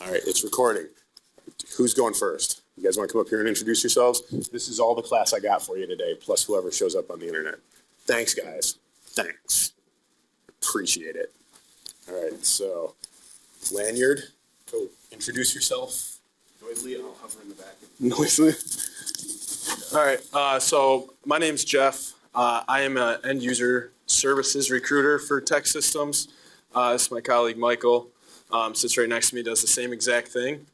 All right, it's recording. Who's going first? You guys want to come up here and introduce yourselves? This is all the class I got for you today, plus whoever shows up on the internet. Thanks, guys. Thanks. Appreciate it. All right, so Lanyard, go introduce yourself. Noisily, I'll hover in the back. Noisily. All right, so my name's Jeff. I am an end user services recruiter for Tech Systems. This is my colleague Michael. Sits right next to me, does the same exact thing.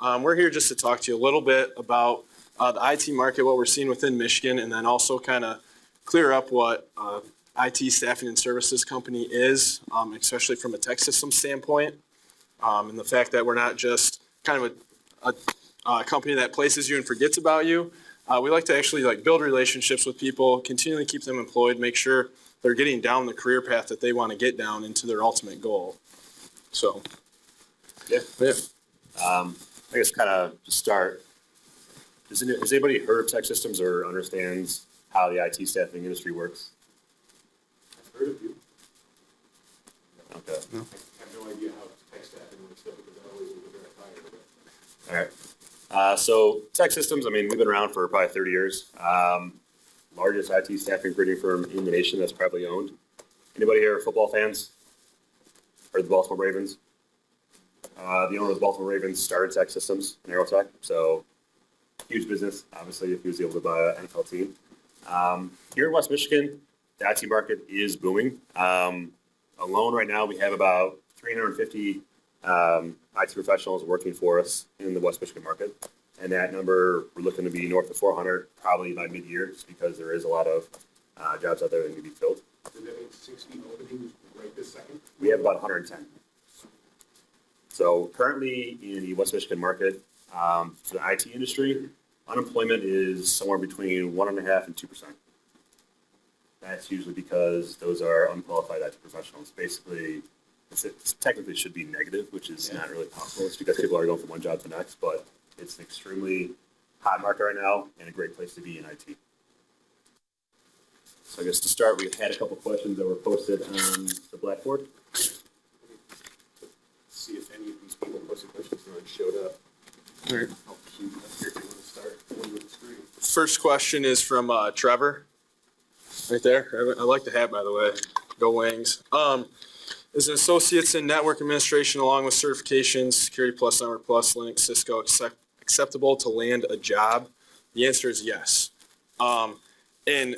We're here just to talk to you a little bit about the IT market, what we're seeing within Michigan, and then also kind of clear up what IT staffing and services company is, especially from a Tech Systems standpoint, and the fact that we're not just kind of a company that places you and forgets about you. We like to actually build relationships with people, continually keep them employed, make sure they're getting down the career path that they want to get down into their ultimate goal. So, yeah. I guess kind of to start, has anybody heard of Tech Systems or understands how the IT staffing industry works? I've heard of you. Okay. No. I have no idea how tech staffing works though, because I always look at it. All right. So Tech Systems, I mean, we've been around for probably 30 years. Largest IT staffing recruiting firm in the nation that's privately owned. Anybody here football fans? Heard the Baltimore Ravens? The owner of the Baltimore Ravens started Tech Systems in Aerotech, so huge business, obviously, if he was able to buy an NFL team. Here in West Michigan, the IT market is booming. Alone right now, we have about 350 IT professionals working for us in the West Michigan market. And that number, we're looking to be north of 400 probably by mid-year, just because there is a lot of jobs out there that need to be filled. Does that mean 60 openings right this second? We have about 110. So currently in the West Michigan market, for the IT industry, unemployment is somewhere between 1.5% and 2%. That's usually because those are unqualified IT professionals. Basically, it technically should be negative, which is not really possible. It's because people are going from one job to the next, but it's an extremely hot market right now and a great place to be in IT. So I guess to start, we had a couple questions that were posted on the blackboard. See if any of these people posted questions showed up. All right. I'll keep up here if you want to start with the screen. First question is from Trevor. Right there. I like the hat, by the way. Go Wings. Is an associates in network administration along with certifications, Security Plus, Network Plus, Linux, Cisco acceptable to land a job? The answer is yes. And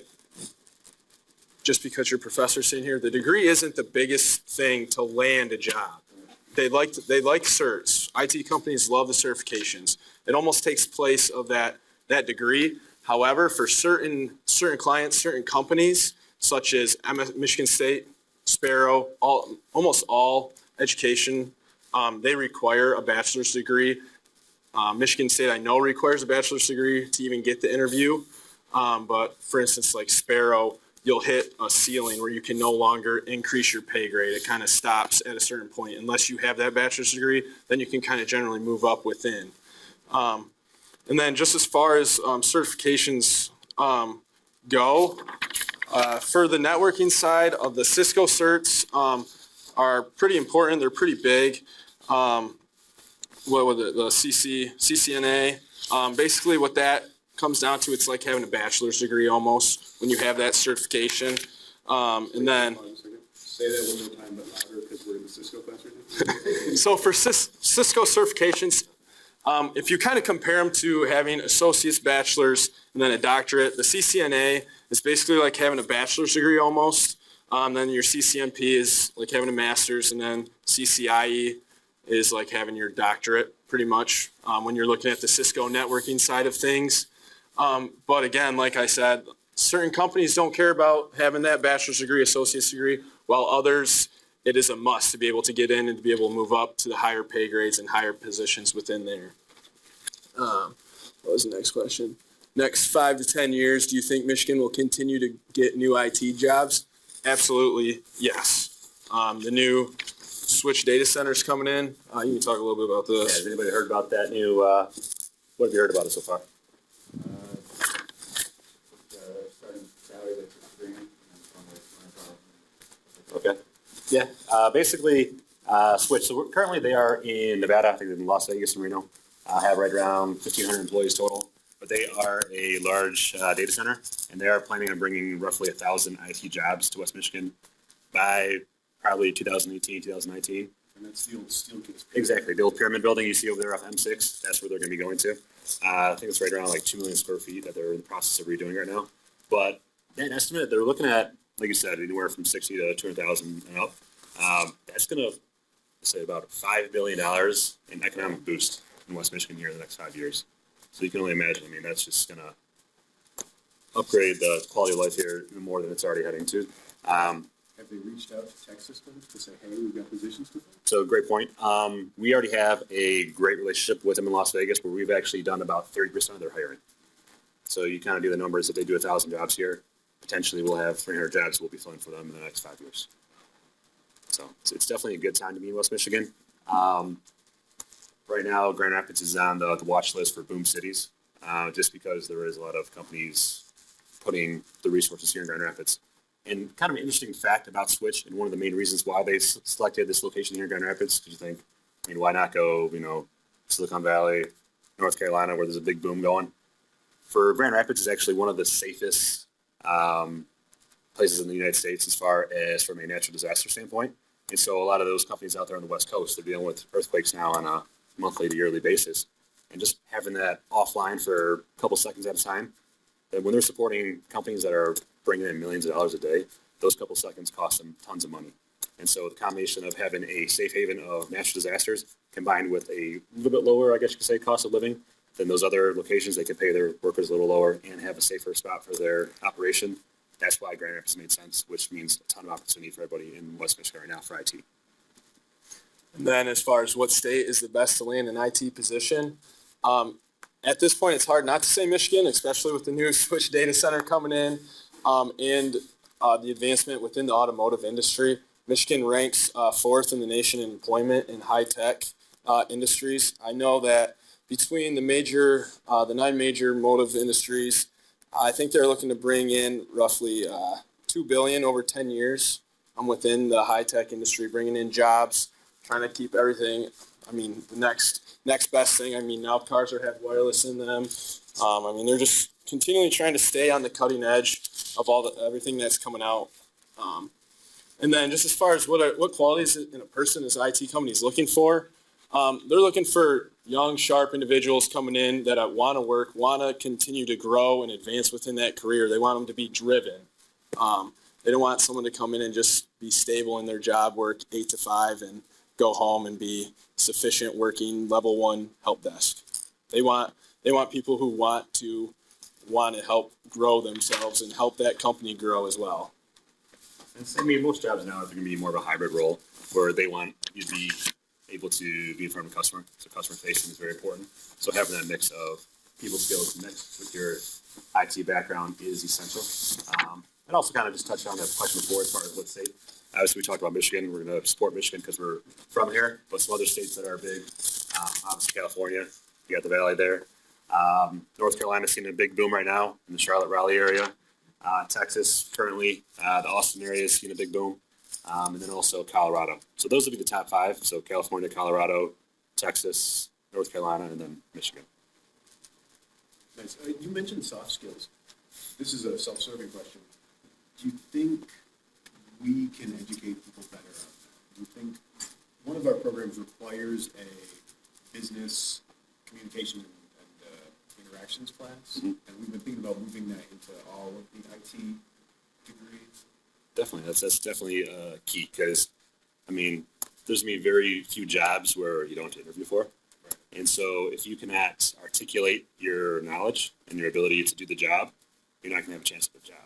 just because your professor's sitting here, the degree isn't the biggest thing to land a job. They like certs. IT companies love the certifications. It almost takes place of that degree. However, for certain clients, certain companies, such as Michigan State, Sparrow, almost all education, they require a bachelor's degree. Michigan State, I know, requires a bachelor's degree to even get the interview. But for instance, like Sparrow, you'll hit a ceiling where you can no longer increase your pay grade. It kind of stops at a certain point. Unless you have that bachelor's degree, then you can kind of generally move up within. And then just as far as certifications go, for the networking side of the Cisco certs are pretty important. They're pretty big. What was it? The CCNA. Basically what that comes down to, it's like having a bachelor's degree almost when you have that certification. And then say that one more time, but louder, because we're in the Cisco class right now. So for Cisco certifications, if you kind of compare them to having associate's, bachelor's, and then a doctorate, the CCNA is basically like having a bachelor's degree almost. Then your CCNP is like having a master's, and then CCIE is like having your doctorate pretty much when you're looking at the Cisco networking side of things. But again, like I said, certain companies don't care about having that bachelor's degree, associate's degree, while others, it is a must to be able to get in and to be able to move up to the higher pay grades and higher positions within there. What was the next question? Next 5 to 10 years, do you think Michigan will continue to get new IT jobs? Absolutely, yes. The new switch data centers coming in. You can talk a little bit about this. Has anybody heard about that new, what have you heard about it so far? Starting salary like $3 grand. Okay. Yeah. Basically, Switch. So currently they are in Nevada. I think they're in Las Vegas and Reno. Have right around 1,500 employees total. But they are a large data center, and they are planning on bringing roughly 1,000 IT jobs to West Michigan by probably 2018, 2019. And that's the old Steelcase. Exactly. The old pyramid building you see over there off M6, that's where they're going to be going to. I think it's right around like 2 million square feet that they're in the process of redoing right now. But that estimate, they're looking at, like you said, anywhere from 60 to 200,000 and up. That's going to say about $5 billion in economic boost in West Michigan here in the next 5 years. So you can only imagine. I mean, that's just going to upgrade the quality of life here even more than it's already heading to. Have they reached out to tech systems to say, hey, we've got positions for them? So great point. We already have a great relationship with them in Las Vegas where we've actually done about 30% of their hiring. So you kind of do the numbers. If they do 1,000 jobs here, potentially we'll have 300 jobs we'll be filling for them in the next 5 years. So it's definitely a good time to be in West Michigan. Right now, Grand Rapids is on the watch list for boom cities, just because there is a lot of companies putting the resources here in Grand Rapids. And kind of an interesting fact about Switch, and one of the main reasons why they selected this location here in Grand Rapids, because you think, I mean, why not go, Silicon Valley, North Carolina, where there's a big boom going? For Grand Rapids is actually one of the safest places in the United States as far as from a natural disaster standpoint. And so a lot of those companies out there on the West Coast, they're dealing with earthquakes now on a monthly to yearly basis. And just having that offline for a couple seconds at a time, and when they're supporting companies that are bringing in millions of dollars a day, those couple seconds cost them tons of money. And so the combination of having a safe haven of natural disasters combined with a little bit lower, I guess you could say, cost of living than those other locations, they can pay their workers a little lower and have a safer spot for their operation. That's why Grand Rapids made sense, which means a ton of opportunity for everybody in West Michigan right now for IT. And then as far as what state is the best to land an IT position, at this point, it's hard not to say Michigan, especially with the new Switch data center coming in and the advancement within the automotive industry. Michigan ranks fourth in the nation in employment in high-tech industries. I know that between the 9 major motive industries, I think they're looking to bring in roughly $2 billion over 10 years within the high-tech industry, bringing in jobs, trying to keep everything. I mean, the next best thing. I mean, now cars have wireless in them. I mean, they're just continually trying to stay on the cutting edge of everything that's coming out. And then just as far as what qualities in a person is IT companies looking for, they're looking for young, sharp individuals coming in that want to work, want to continue to grow and advance within that career. They want them to be driven. They don't want someone to come in and just be stable in their job, work 8 to 5, and go home and be sufficient working level 1 help desk. They want people who want to help grow themselves and help that company grow as well. I mean, most jobs now are going to be more of a hybrid role where they want you to be able to be in front of a customer. So customer facing is very important. So having that mix of people skills mixed with your IT background is essential. And also kind of just touch on the question before as far as what state. Obviously, we talked about Michigan. We're going to support Michigan because we're from here, but some other states that are big, obviously California, you got the Valley there. North Carolina's seeing a big boom right now in the Charlotte, Raleigh area. Texas, currently, the Austin area is seeing a big boom. And then also Colorado. So those would be the top 5. So California, Colorado, Texas, North Carolina, and then Michigan. Nice. You mentioned soft skills. This is a self-serving question. Do you think we can educate people better on that? Do you think one of our programs requires a business communication and interactions class? Mm-hmm. And we've been thinking about moving that into all of the IT degrees. Definitely. That's definitely key because, I mean, there's going to be very few jobs where you don't have to interview for. Right. And so if you cannot articulate your knowledge and your ability to do the job, you're not going to have a chance at the job.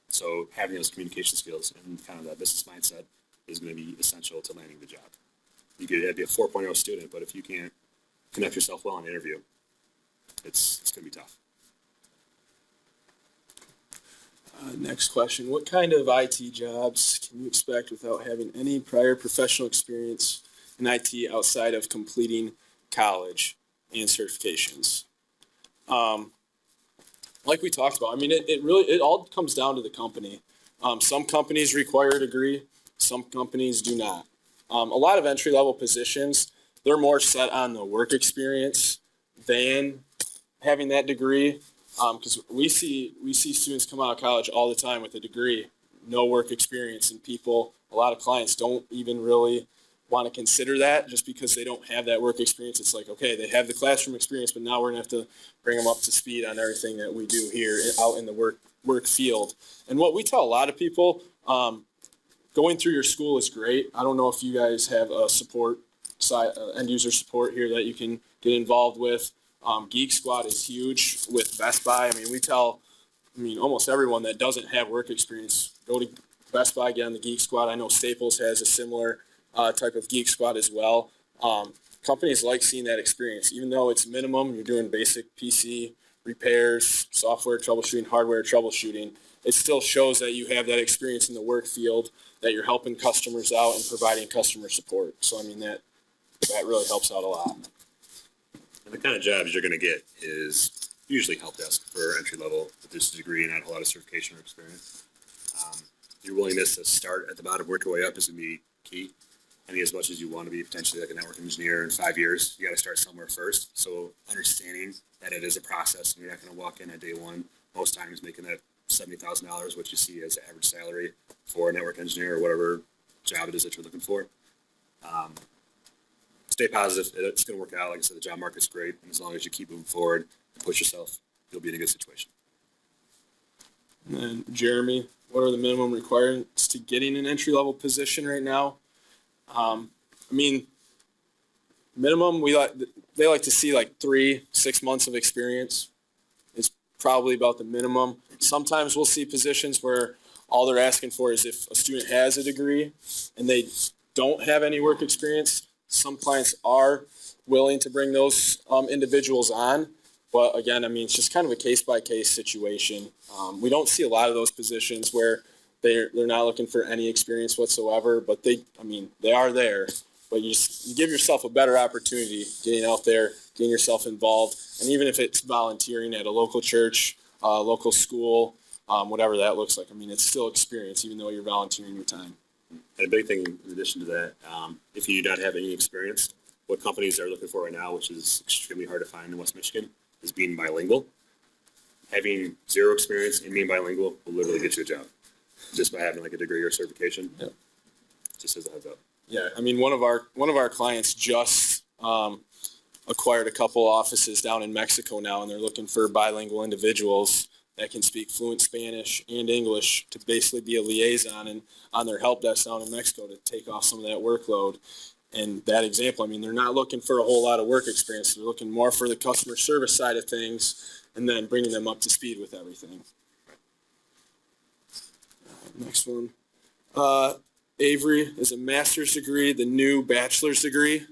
So having those communication skills and kind of that business mindset is going to be essential to landing the job. You could be a 4.0 student, but if you can't connect yourself well in an interview, it's going to be tough. Next question. What kind of IT jobs can you expect without having any prior professional experience in IT outside of completing college and certifications? Like we talked about, I mean, it all comes down to the company. Some companies require a degree, some companies do not. A lot of entry-level positions, they're more set on the work experience than having that degree. Because we see students come out of college all the time with a degree, no work experience, and a lot of clients don't even really want to consider that just because they don't have that work experience. It's like, okay, they have the classroom experience, but now we're gonna have to bring them up to speed on everything that we do here out in the work field. And what we tell a lot of people, going through your school is great. I don't know if you guys have a support side, end user support here that you can get involved with. Geek Squad is huge with Best Buy. I mean, we tell, almost everyone that doesn't have work experience, go to Best Buy, get on the Geek Squad. I know Staples has a similar type of Geek Squad as well. Companies like seeing that experience, even though it's minimum. You're doing basic PC repairs, software troubleshooting, hardware troubleshooting. It still shows that you have that experience in the work field, that you're helping customers out and providing customer support. So that really helps out a lot. And the kind of jobs you're going to get is usually help desk for entry level with this degree and not a lot of certification or experience. Your willingness to start at the bottom, work your way up is going to be key. As much as you want to be potentially like a network engineer in 5 years, you got to start somewhere first. So understanding that it is a process and you're not going to walk in at day one, most times making that $70,000, what you see as the average salary for a network engineer or whatever job it is that you're looking for. Stay positive. It's going to work out. Like I said, the job market's great. And as long as you keep moving forward and push yourself, you'll be in a good situation. And then Jeremy, what are the minimum requirements to getting an entry-level position right now? Minimum, they like to see like 3-6 months of experience is probably about the minimum. Sometimes we'll see positions where all they're asking for is if a student has a degree and they don't have any work experience. Some clients are willing to bring those individuals on. But again, it's just kind of a case-by-case situation. We don't see a lot of those positions where they're not looking for any experience whatsoever, but they are there. But you give yourself a better opportunity getting out there, getting yourself involved, and even if it's volunteering at a local church, local school, whatever that looks like. It's still experience, even though you're volunteering your time. And a big thing in addition to that, if you do not have any experience, what companies are looking for right now, which is extremely hard to find in West Michigan, is being bilingual. Having zero experience in being bilingual will literally get you a job just by having like a degree or certification. Yep. Just as a heads up. Yeah, one of our clients just acquired a couple offices down in Mexico now, and they're looking for bilingual individuals that can speak fluent Spanish and English to basically be a liaison and on their help desk down in Mexico to take off some of that workload. And that example, they're not looking for a whole lot of work experience. They're looking more for the customer service side of things and then bringing them up to speed with everything. Next one. Avery is a master's degree, the new bachelor's degree.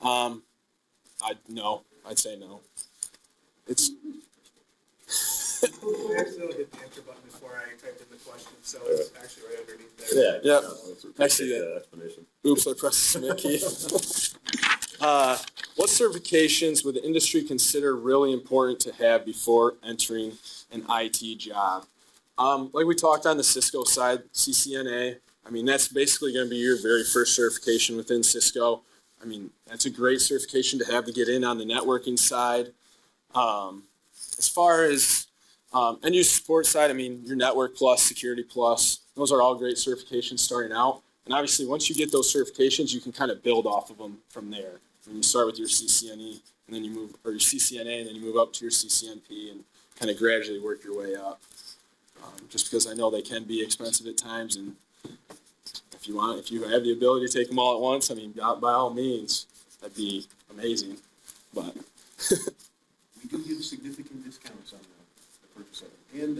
I'd say no. It's I accidentally hit the enter button before I typed in the question, so it's actually right underneath there. I see that. Explanation. Oops, I pressed the submit key. What certifications would the industry consider really important to have before entering an IT job? Like we talked on the Cisco side, CCNA. That's basically going to be your very first certification within Cisco. That's a great certification to have to get in on the networking side. As far as end user support side, your Network Plus, Security Plus, those are all great certifications starting out. And obviously, once you get those certifications, you can kind of build off of them from there. You start with your CCNE, and then your CCNA, and then you move up to your CCNP, and kind of gradually work your way up. Just because I know they can be expensive at times, and if you have the ability to take them all at once, by all means, that'd be amazing. But We do give significant discounts on the purchase of it. And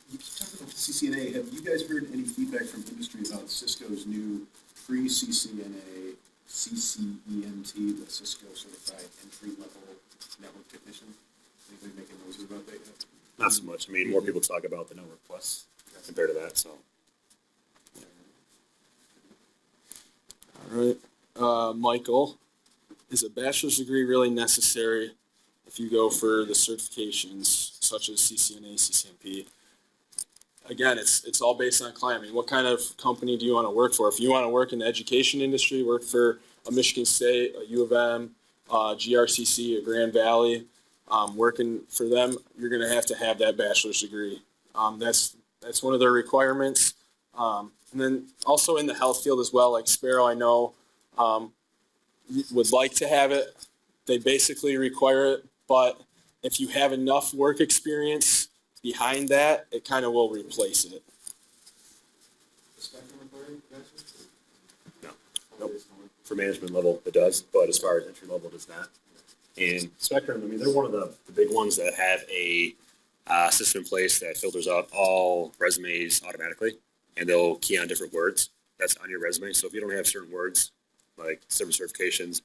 you keep talking about the CCNA. Have you guys heard any feedback from industry about Cisco's new pre-CCNA CCENT, the Cisco Certified Entry-Level Network Technician? Anybody making noises about that yet? Not so much. More people talk about the Network Plus compared to that. So. all right, Michael, is a bachelor's degree really necessary if you go for the certifications such as CCNA, CCNP? again, it's all based on client. I mean, what kind of company do you want to work for? If you want to work in the education industry, work for a Michigan State, a U of M, GRCC, a Grand Valley, working for them, you're going to have that bachelor's degree. That's one of their requirements. And then also in the health field as well, like Sparrow, I know would like to have it. They basically require it, but if you have enough work experience behind that, it kind of will replace it. No. Nope. For management level, it does, but as far as entry level, it does not. And Spectrum, I mean, they're one of the big ones that have a system in place that filters out all resumes automatically, and they'll key on different words that's on your resume. So if you don't have certain words, like certain certifications,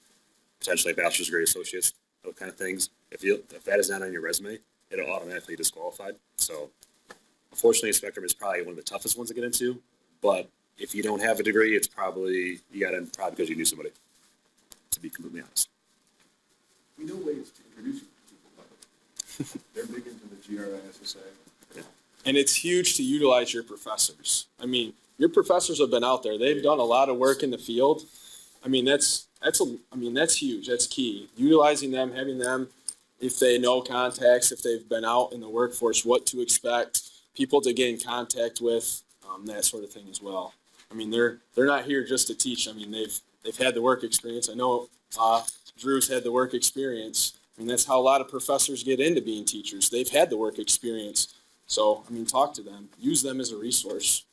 potentially a bachelor's degree, associates, those kind of things, if that is not on your resume, it'll automatically disqualified. So unfortunately, Spectrum is probably one of the toughest ones to get into, but if you don't have a degree, it's probably, you got in probably because you knew somebody, to be completely honest. We know ways to introduce you to people. They're big into the GRCC. Yeah. And it's huge to utilize your professors. I mean, your professors have been out there. They've done a lot of work in the field. I mean, that's huge. That's key. Utilizing them, having them, if they know contacts, if they've been out in the workforce, what to expect, people to get in contact with, that sort of thing as well. I mean, they're not here just to teach. I mean, they've had the work experience. I know Drew's had the work experience. I mean, that's how a lot of professors get into being teachers. They've had the work experience. So, I mean, talk to them. Use them as a resource.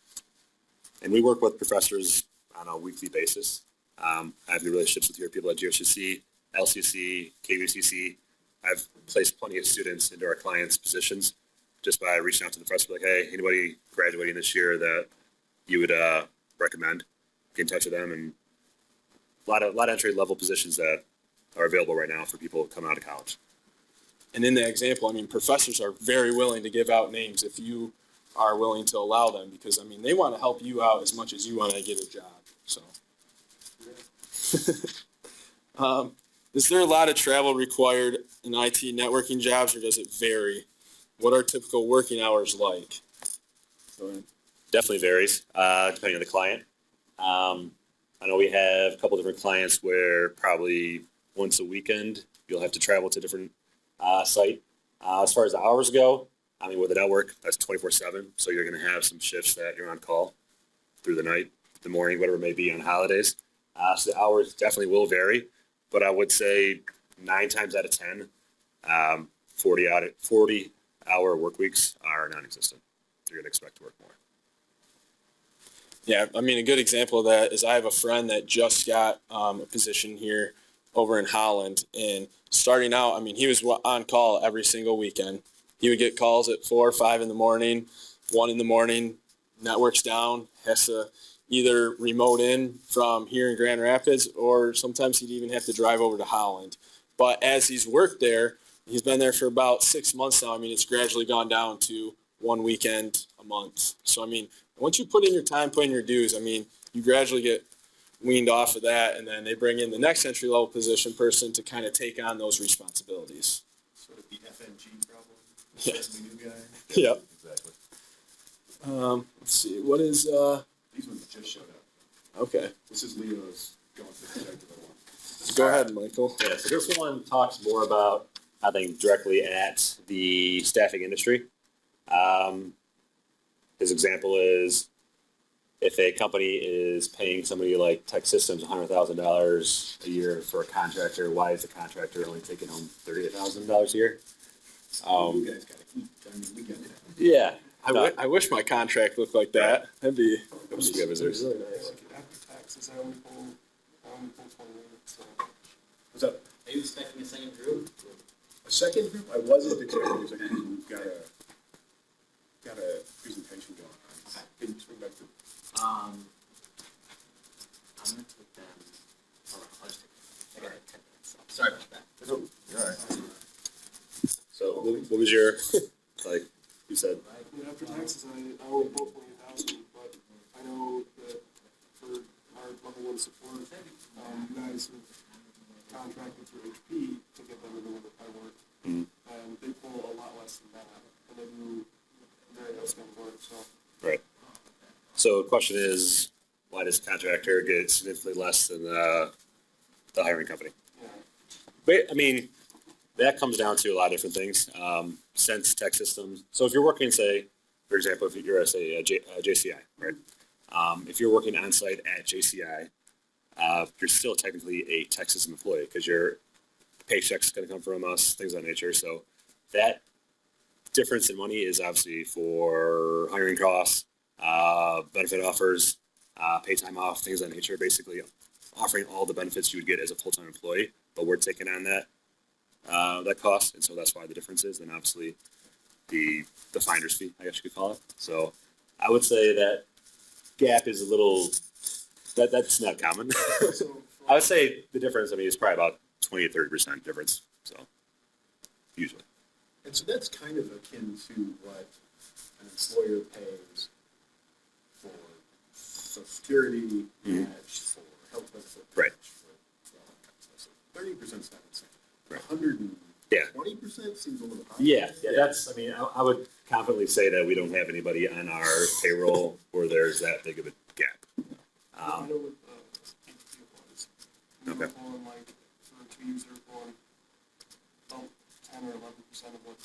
And we work with professors on a weekly basis. I have good relationships with your people at GRCC, LCC, KVCC. I've placed plenty of students into our clients' positions just by reaching out to the professor, like, hey, anybody graduating this year that you would recommend, get in touch with them. And a lot of entry-level positions that are available right now for people coming out of college. And in the example, I mean, professors are very willing to give out names if you are willing to allow them, because, I mean, they want to help you out as much as you want to get a job. So, is there a lot of travel required in IT networking jobs, or does it vary? What are typical working hours like? Definitely varies, depending on the client. I know we have a couple different clients where probably once a weekend, you'll have to travel to a different site. As far as the hours go, I mean, with the network, that's 24/7. So you're going to have some shifts that you're on call through the night, the morning, whatever it may be on holidays. So the hours definitely will vary, but I would say 9 times out of 10, 40-hour work weeks are non-existent. You're going to expect to work more. Yeah, I mean, a good example of that is I have a friend that just got a position here over in Holland, and starting out, I mean, he was on call every single weekend. He would get calls at 4 or 5 in the morning, 1 in the morning, network's down, has to either remote in from here in Grand Rapids, or sometimes he'd even have to drive over to Holland. But as he's worked there, he's been there for about 6 months now. I mean, it's gradually gone down to 1 weekend a month. So, I mean, once you put in your time, put in your dues, I mean, you gradually get weaned off of that, and then they bring in the next entry-level position person to kind of take on those responsibilities. Sort of the FNG problem. Yeah. The new guy. Yep. Exactly. Let's see, what is, These ones just showed up. okay, This is Leo's going to the detective one. go ahead, Michael. Yeah, so this one talks more about, I think, directly at the staffing industry. His example is if a company is paying somebody like Tech Systems $100,000 a year for a contractor, why is the contractor only taking home $38,000 a year? You guys gotta eat. I mean, we get that. Yeah. I wish my contract looked like that. That'd be Yeah, visitors. really nice. After taxes, I only pull 20 minutes, so. What's up? Are you expecting a second group? A second group? I wasn't expecting a second group. We've got a presentation going on. Okay. Can you swing back to? I'm gonna take them, hold on, I'll just take, I got 10 minutes, so, sorry about that. Oh, you're all right. So what was your, like you said? After taxes, I only pull 20,000, but I know that for our level 1 support, you guys have contracted through HP to get them to do the work. Mhm. And they pull a lot less than that, and they do very outstanding work, so So the question is, why does contractor get significantly less than the hiring company? Yeah. But I mean, that comes down to a lot of different things. Sense tech systems. So if you're working, say, for example, if you're at a JCI, right? If you're working on site at JCI, you're still technically a tech system employee because your paycheck's going to come from us, things of that nature. So that difference in money is obviously for hiring costs, benefit offers, pay time off, things of that nature. Basically, offering all the benefits you would get as a full-time employee, but we're taking on that cost, and so that's why the difference is. And obviously, the finder's fee, I guess you could call it. So I would say that gap is a little that's not common. So, I would say the difference, I mean, is probably about 20 to 30% difference. So usually. And so that's kind of akin to what an employer pays for Social Security, match, for health benefit, Right. for all that kind of stuff. So 30% is not insane. Right. 120% seems a little high. Yeah, that's, I mean, I would confidently say that we don't have anybody on our payroll where there's that big of a gap. I know with HP was, we were Okay. pulling like, for 2 years, they were pulling about 10 or 11% of what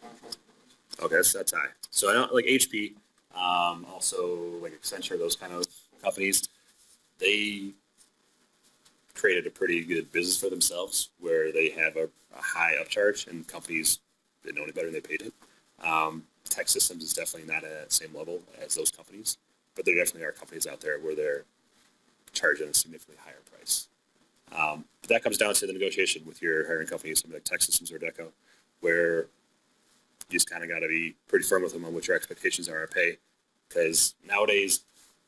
contract was. Okay, so that's high. So I know, like HP, also like Accenture, those kind of companies, they created a pretty good business for themselves where they have a high upcharge and companies didn't know any better and they paid it. Tech Systems is definitely not at that same level as those companies, but there definitely are companies out there where they're charging a significantly higher price. But that comes down to the negotiation with your hiring companies, something like Tech Systems or Deco, where you just kind of got to be pretty firm with them on what your expectations are on pay. Because nowadays,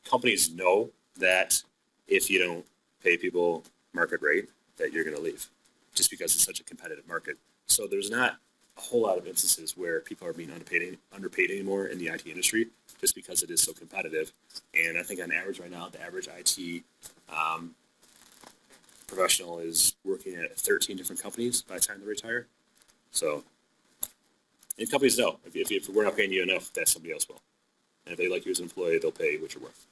companies know that if you don't pay people market rate, that you're going to leave, just because it's such a competitive market. So there's not a whole lot of instances where people are being underpaid anymore in the IT industry, just because it is so competitive. And I think on average right now, the average IT professional is working at 13 different companies by the time they retire. So, and companies know if we're not paying you enough, that somebody else will. And if they like you as an employee, they'll pay what you're worth.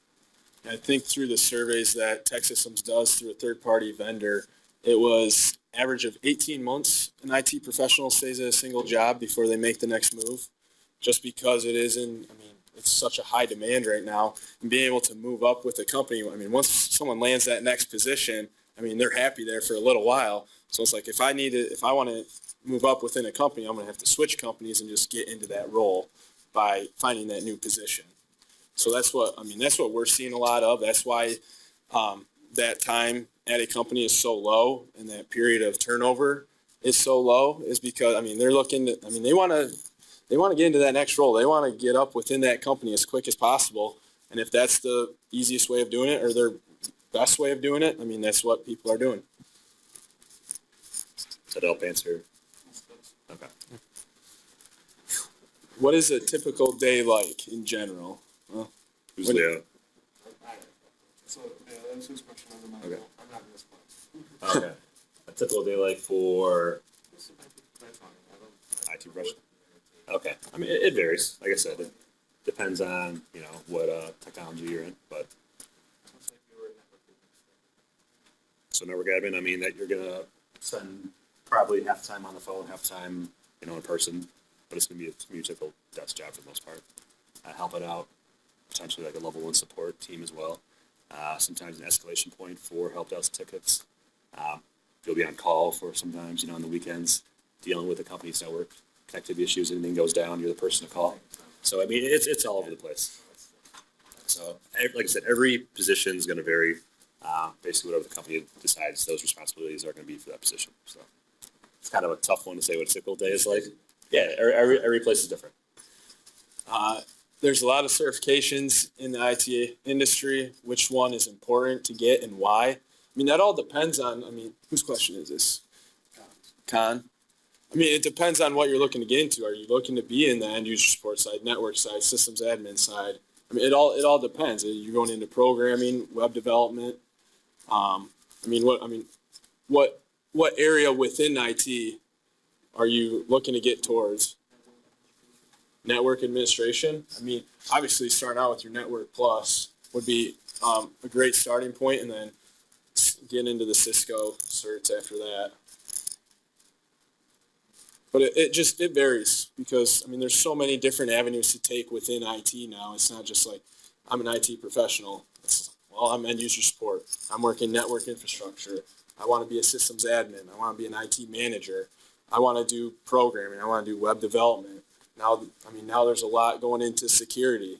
I think through the surveys that Tech Systems does through a third-party vendor, it was average of 18 months an IT professional stays at a single job before they make the next move, just because it isn't, I mean, it's such a high demand right now. And being able to move up with a company, I mean, once someone lands that next position, I mean, they're happy there for a little while. So it's like if I want to move up within a company, I'm going to have to switch companies and just get into that role by finding that new position. So that's what we're seeing a lot of. That's why that time at a company is so low and that period of turnover is so low, is because, I mean, they're looking to, I mean, they want to get into that next role. They want to get up within that company as quick as possible. And if that's the easiest way of doing it or their best way of doing it, I mean, that's what people are doing. Does that help answer? Okay. What is a typical day like in general? Who's Leo? So, yeah, that was his question. I'm not Okay. in this place. Okay. A typical day like for IT professional? Okay. I mean, it varies. Like I said, it depends on, what technology you're in, but. So network admin, I mean, that you're going to spend probably half the time on the phone, half the time, in person, but it's going to be a typical desk job for the most part. Help it out, potentially like a level 1 support team as well. Sometimes an escalation point for help desk tickets. You'll be on call for sometimes, on the weekends, dealing with the company's network connectivity issues. Anything goes down, you're the person to call. So, I mean, it's all over the place. So, like I said, every position is going to vary. Basically, whatever the company decides, those responsibilities are going to be for that position. So, it's kind of a tough one to say what a typical day is like. Yeah, every place is different. There's a lot of certifications in the IT industry. Which one is important to get and why? I mean, that all depends on, whose question is this? Con. I mean, it depends on what you're looking to get into. Are you looking to be in the end user support side, network side, systems admin side? I mean, it all depends. You're going into programming, web development. What area within IT are you looking to get towards? network administration. I mean, obviously starting out with your Network Plus would be a great starting point, and then getting into the Cisco certs after that. But it varies because, I mean, there's so many different avenues to take within IT now. It's not just like, I'm an IT professional. Well, I'm end user support. I'm working network infrastructure. I want to be a systems admin. I want to be an IT manager. I want to do programming. I want to do web development. Now there's a lot going into security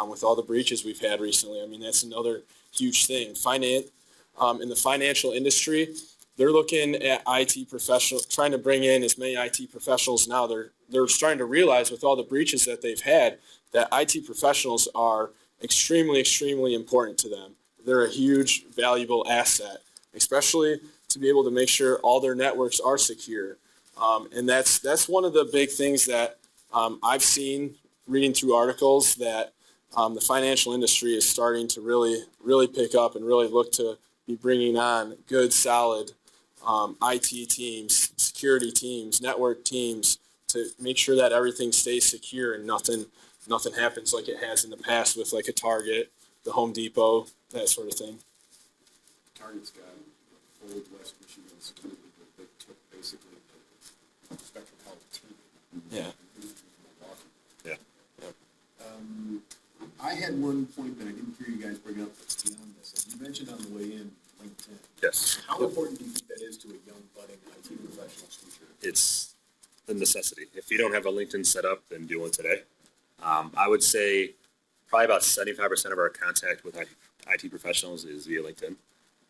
with all the breaches we've had recently. I mean, that's another huge thing. In the financial industry, they're looking at IT professionals, trying to bring in as many IT professionals now. They're starting to realize with all the breaches that they've had that IT professionals are extremely, extremely important to them. They're a huge, valuable asset, especially to be able to make sure all their networks are secure. And that's one of the big things that I've seen reading through articles that the financial industry is starting to really, really pick up and really look to be bringing on good, solid IT teams, security teams, network teams to make sure that everything stays secure and nothing happens like it has in the past with like a Target, the Home Depot, that sort of thing. Target's got old West Michigan security that took basically the Spectrum Health team. Yeah. Yeah. I had one point that I didn't hear you guys bring up that's beyond this. You mentioned on the way in LinkedIn. Yes. How important do you think that is to a young budding IT professional's future? It's a necessity. If you don't have a LinkedIn set up, then do one today. I would say probably about 75% of our contact with IT professionals is via LinkedIn.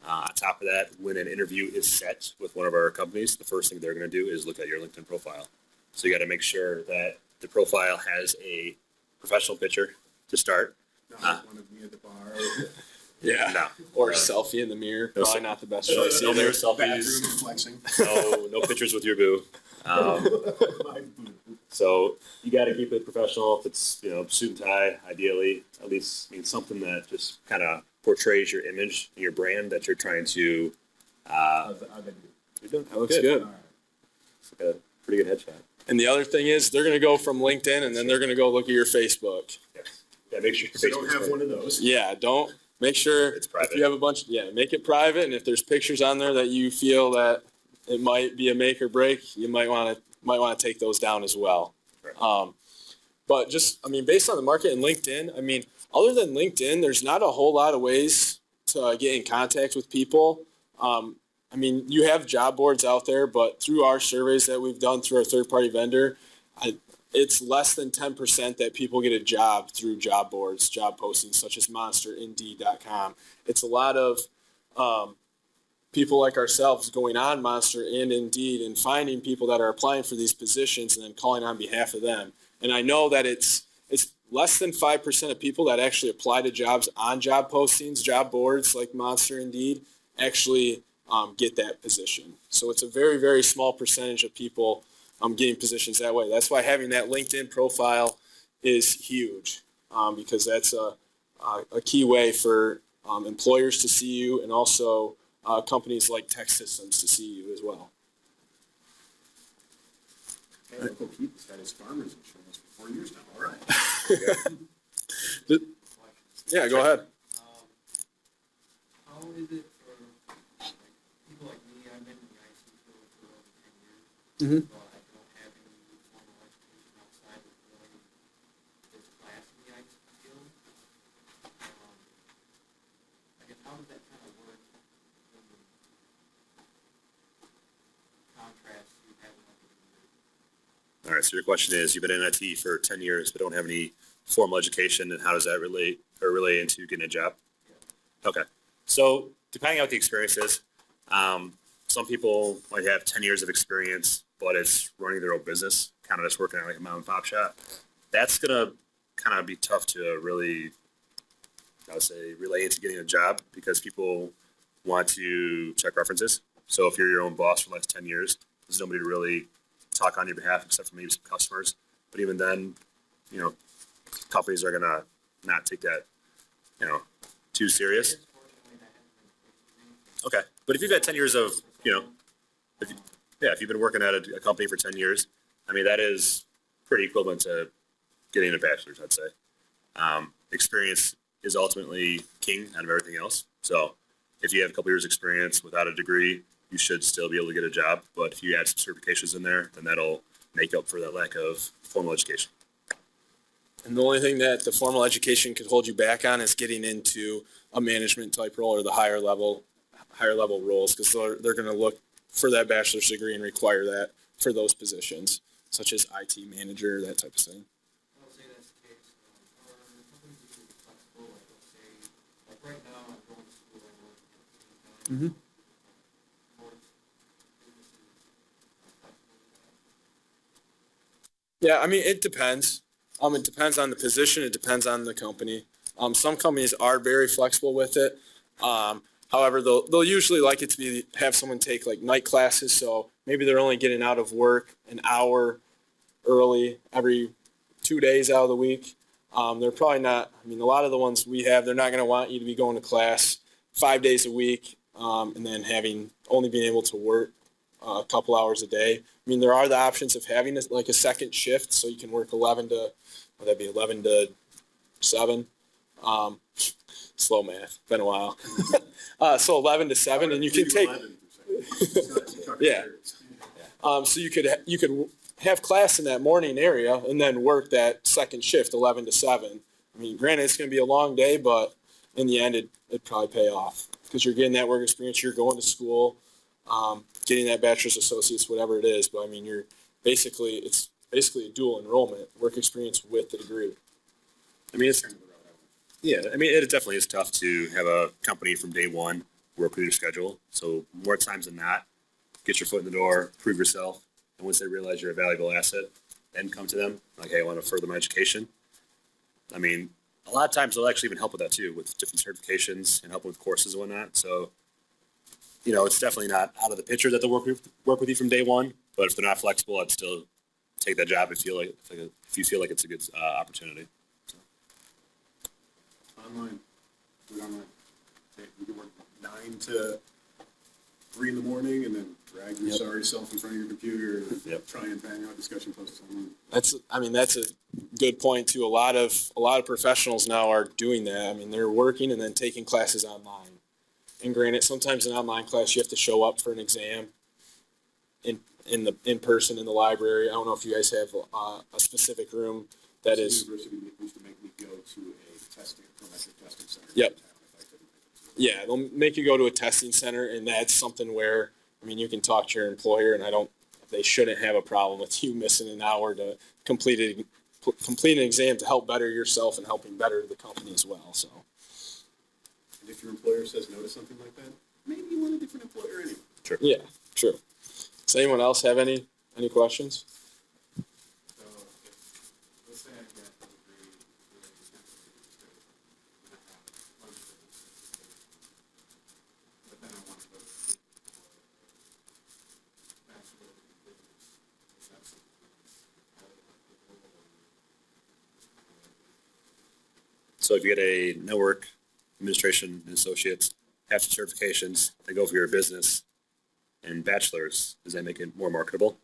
On top of that, when an interview is set with one of our companies, the first thing they're going to do is look at your LinkedIn profile. So you got to make sure that the profile has a professional picture to start. Not like one of me at the bar. Yeah. No. Or a selfie in the mirror. No, Probably not the best choice No either. mirror Bathroom selfies. flexing. No pictures with your boo. My boo. So you got to keep it professional. If it's suit and tie, ideally, at least something that just kind of portrays your image and your brand that you're trying to. How's that do? You're doing That looks good. All right. It's like a pretty good headshot. And the other thing is they're going to go from LinkedIn and then they're going to go look at your Facebook. Yes. Yeah. Make sure your So don't Facebook's have private. one of those. Yeah, don't make sure It's private. if you have a bunch. Yeah, make it private. And if there's pictures on there that you feel that it might be a make or break, you might want to take those down as well. Right. But just, based on the market and LinkedIn, other than LinkedIn, there's not a whole lot of ways to get in contact with people. You have job boards out there, but through our surveys that we've done through our third-party vendor, it's less than 10% that people get a job through job boards, job postings such as Monster, Indeed.com. It's a lot of people like ourselves going on Monster and Indeed and finding people that are applying for these positions and then calling on behalf of them. And I know that it's less than 5% of people that actually apply to jobs on job postings, job boards like Monster, Indeed, actually get that position. So it's a very, very small percentage of people getting positions that way. That's why having that LinkedIn profile is huge because that's a key way for employers to see you and also companies like Tech Systems to see you as well. Hey, Uncle Keith has had his farmer's insurance for 4 years now. All right. Yeah, go ahead. How is it for people like me? I've been in the IT field for over 10 years, but I don't have any formal education outside of going this class in the IT field. I guess how does that kind of work in contrast to having like a All right. So your question is, you've been in IT for 10 years, but don't have any formal education, and how does that relate into getting a job? Yeah. Okay. So depending on what the experience is, some people might have 10 years of experience, but it's running their own business, kind of just working at like a mom and pop shop. That's going to kind of be tough to really, I would say, relate into getting a job because people want to check references. So if you're your own boss for the last 10 years, there's nobody to really talk on your behalf except for maybe some customers. But even then, companies are going to not take that, too serious. Okay. But if you've had 10 years of, if you've been working at a company for 10 years, that is pretty equivalent to getting a bachelor's, I'd say. Experience is ultimately king out of everything else. So if you have a couple years experience without a degree, you should still be able to get a job. But if you add some certifications in there, then that'll make up for that lack of formal education. And the only thing that the formal education could hold you back on is getting into a management type role or the higher level roles, because they're going to look for that bachelor's degree and require that for those positions, such as IT manager, that type of thing. I would say that's the case. Our companies are really flexible. Like, let's say, like right now, I'm going to school and working at the same time. Mhm. Most businesses are flexible with that. Yeah, I mean, it depends. It depends on the position. It depends on the company. Some companies are very flexible with it. However, they'll usually like it to have someone take like night classes. So maybe they're only getting out of work an hour early every 2 days out of the week. They're probably not. I mean, a lot of the ones we have, they're not going to want you to be going to class 5 days a week, and then only being able to work a couple hours a day. I mean, there are the options of having like a second shift, so you can work 11 to 7. Slow math, been a while. So 11 to 7, and you can take. Yeah. So you could have class in that morning area and then work that second shift 11 to 7. I mean, granted, it's going to be a long day, but in the end, it'd probably pay off because you're getting that work experience. You're going to school, getting that bachelor's, associate's, whatever it is. But I mean, it's basically a dual enrollment, work experience with the degree. I mean, it definitely is tough to have a company from day one work with your schedule. So more times than not, get your foot in the door, prove yourself. And once they realize you're a valuable asset, then come to them like, hey, I want to further my education. I mean, a lot of times they'll actually even help with that too, with different certifications and help with courses and whatnot. So, it's definitely not out of the picture that they'll work with you from day one. But if they're not flexible, I'd still take that job if you feel like it's a good opportunity. Online. Do it online. You can work 9 to 3 in the morning and then drag your sorry self in front of your computer and try and bang out discussion posts online. That's a good point too. A lot of professionals now are doing that. I mean, they're working and then taking classes online. And granted, sometimes an online class you have to show up for an exam in person in the library. I don't know if you guys have a specific room that is. University used to make me go to a testing center. Yep. In town if I couldn't make it. Yeah, they'll make you go to a testing center, and that's something where, I mean, you can talk to your employer, and they shouldn't have a problem with you missing an hour to complete an exam to help better yourself and helping better the company as well. So. And if your employer says no to something like that, maybe you want a different employer anyway. Sure. Yeah, true. Does anyone else have any questions? So, let's say I get a degree really intensely in business, and I have a bunch of business, but then I want to go to school for bachelor in business. Is that something that's highly applicable or? So if you get a network administration and associates, have some certifications, they go for your business and bachelor's, does that make it more marketable?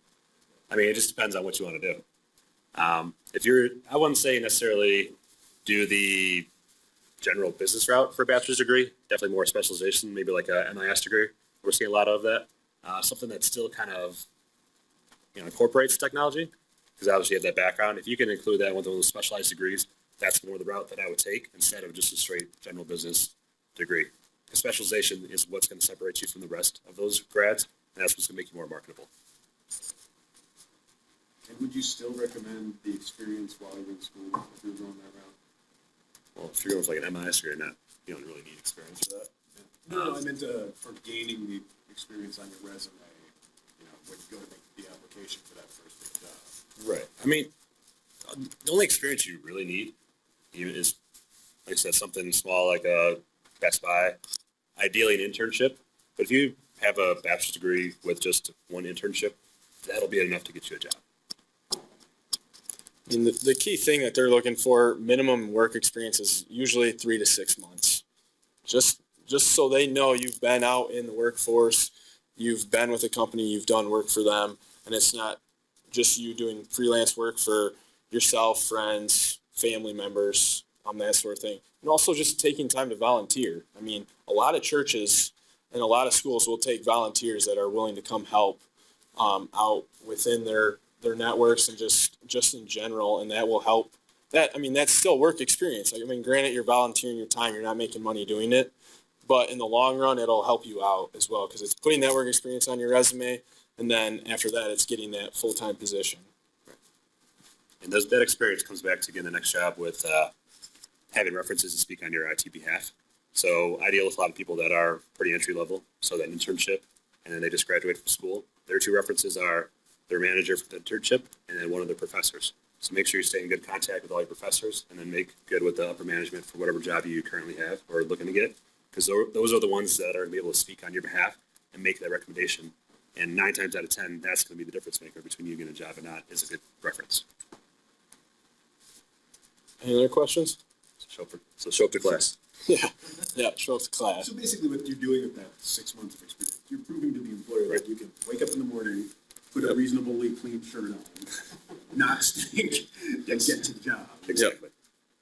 I mean, it just depends on what you want to do. I wouldn't say necessarily do the general business route for a bachelor's degree, definitely more specialization, maybe like a MIS degree. We're seeing a lot of that. Something that still kind of, incorporates technology, because obviously you have that background. If you can include that in one of those specialized degrees, that's more the route that I would take instead of just a straight general business degree. The specialization is what's going to separate you from the rest of those grads, and that's what's going to make you more marketable. And would you still recommend the experience while you're in school if you're going that route? Well, if you're going with like an MIS degree or not, you don't really need experience for that. No, I meant for gaining the experience on your resume, when you go to make the application for that first big job. Right. I mean, the only experience you really need is, like I said, something small like a Best Buy, ideally an internship. But if you have a bachelor's degree with just one internship, that'll be enough to get you a job. I mean, the key thing that they're looking for, minimum work experience, is usually 3 to 6 months. Just so they know you've been out in the workforce, you've been with a company, you've done work for them, and it's not just you doing freelance work for, yourself, friends, family members, that sort of thing. And also just taking time to volunteer. I mean, a lot of churches and a lot of schools will take volunteers that are willing to come help out within their networks and just in general, and that will help. That's still work experience. Like, I mean, granted, you're volunteering your time, you're not making money doing it, but in the long run, it'll help you out as well because it's putting that work experience on your resume, and then after that, it's getting that full-time position. And that experience comes back to getting the next job with having references to speak on your IT behalf. So I deal with a lot of people that are pretty entry level, so that internship, and then they just graduate from school. Their two references are their manager for the internship and then one of their professors. So make sure you stay in good contact with all your professors and then make good with the upper management for whatever job you currently have or are looking to get, because those are the ones that are going to be able to speak on your behalf and make that recommendation. And 9 times out of 10, that's going to be the difference maker between you getting a job and not, is a good reference. Any other questions? So show up to class. Yeah, show up to class. So basically what you're doing with that 6 months of experience, you're proving to the employer that you can wake up in the morning, put a reasonably clean shirt on, not stink, and get to the job. Exactly.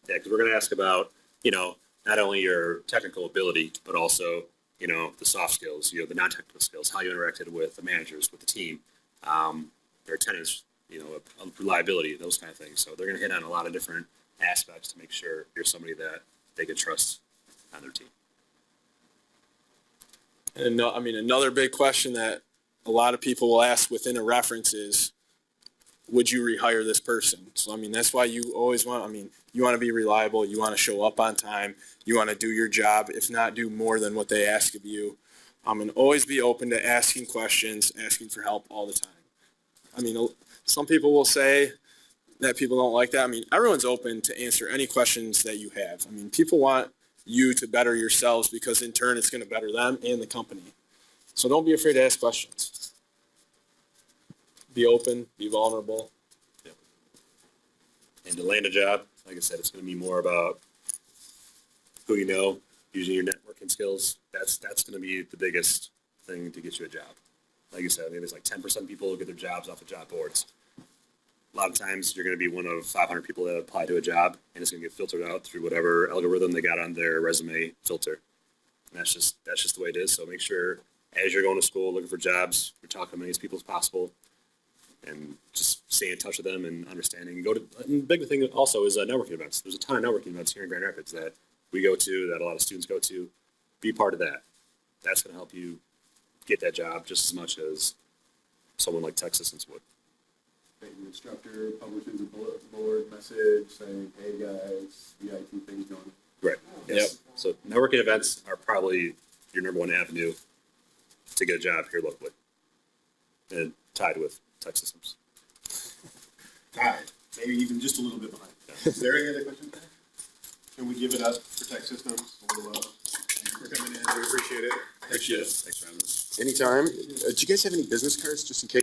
Yeah, because we're going to ask about, not only your technical ability, but also, the soft skills, the non-technical skills, how you interacted with the managers, with the team, your attendance, reliability, those kind of things. So they're going to hit on a lot of different aspects to make sure you're somebody that they can trust on their team. And another big question that a lot of people will ask within a reference is, would you rehire this person? So, that's why you always you want to be reliable. You want to show up on time. You want to do your job, if not do more than what they ask of you. And always be open to asking questions, asking for help all the time. Some people will say that people don't like that. Everyone's open to answer any questions that you have. People want you to better yourselves because in turn it's going to better them and the company. So don't be afraid to ask questions. Be open, be vulnerable. Yep. And to land a job, like I said, it's going to be more about who you know, using your networking skills. That's going to be the biggest thing to get you a job. Like you said, there's like 10% of people who get their jobs off of job boards. A lot of times you're going to be one of 500 people that apply to a job, and it's going to get filtered out through whatever algorithm they got on their resume filter. And that's just the way it is. So make sure as you're going to school, looking for jobs, you're talking to as many people as possible, and just stay in touch with them and understanding. And the big thing also is networking events. There's a ton of networking events here in Grand Rapids that we go to, that a lot of students go to. Be part of that. That's going to help you get that job just as much as someone like Tech Systems would. The instructor publishes a bulletin board message saying, hey guys, the IT thing's going. Right. Yes. Yep. So networking events are probably your number one avenue to get a job here locally, and tied with Tech Systems. Tied, maybe even just a little bit behind. Yeah. Is there any other questions? Can we give it up for Tech Systems? A little love. Thanks for coming in. We appreciate it. Appreciate it. Thanks for having us. Anytime. Do you guys have any business cards just in case?